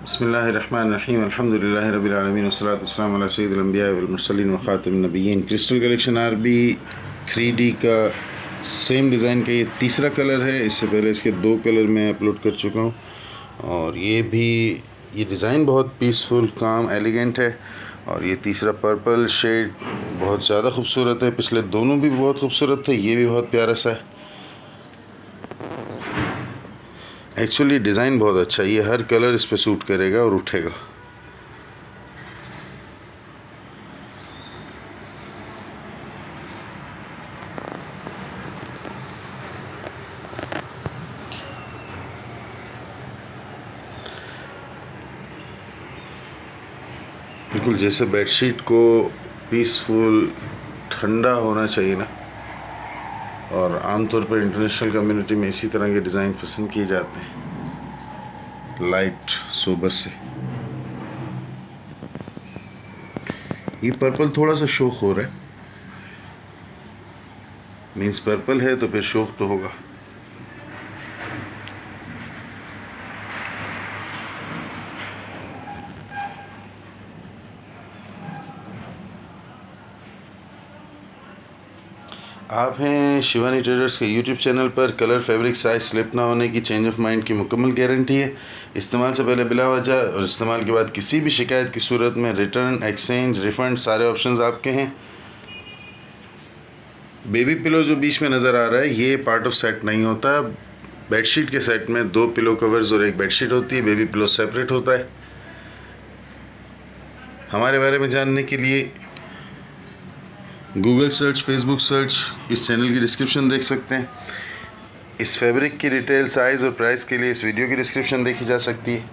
बिस्मिल्लाहिर्रहमानिर्रहीम अल्हम्दुलिल्लाहि रब्बिल आलमीन वस्सलातु वस्सलामु अला सय्यिदिल अंबिया वल मुरसलीन व खातिमिन नबिय्यीन। क्रिस्टल कलेक्शन RB 3D का सेम डिज़ाइन का ये तीसरा कलर है। इससे पहले इसके दो कलर मैं अपलोड कर चुका हूँ और ये डिज़ाइन बहुत पीसफुल काम एलिगेंट है। और ये तीसरा पर्पल शेड बहुत ज़्यादा खूबसूरत है। पिछले दोनों भी बहुत खूबसूरत थे, ये भी बहुत प्यारा सा है। एक्चुअली डिज़ाइन बहुत अच्छा है, ये हर कलर इस पे सूट करेगा और उठेगा। बिल्कुल जैसे बेडशीट को पीसफुल ठंडा होना चाहिए ना, और आमतौर पर इंटरनेशनल कम्युनिटी में इसी तरह के डिज़ाइन पसंद किए जाते हैं, लाइट सोबर से। ये पर्पल थोड़ा सा शौक हो रहा है, मीन्स पर्पल है तो फिर शौक तो होगा। आप हैं शिवानी ट्रेडर्स के यूट्यूब चैनल पर। कलर, फैब्रिक, साइज स्लिप ना होने की, चेंज ऑफ माइंड की मुकम्मल गारंटी है। इस्तेमाल से पहले बिला वजह और इस्तेमाल के बाद किसी भी शिकायत की सूरत में रिटर्न, एक्सचेंज, रिफ़ंड सारे ऑप्शंस आपके हैं। बेबी पिलो जो बीच में नज़र आ रहा है ये पार्ट ऑफ सेट नहीं होता। बेडशीट के सेट में 2 पिलो कवर्स और एक बेडशीट होती है, बेबी पिलो सेपरेट होता है। हमारे बारे में जानने के लिए गूगल सर्च, फेसबुक सर्च, इस चैनल की डिस्क्रिप्शन देख सकते हैं। इस फैब्रिक की डिटेल, साइज़ और प्राइस के लिए इस वीडियो की डिस्क्रिप्शन देखी जा सकती है।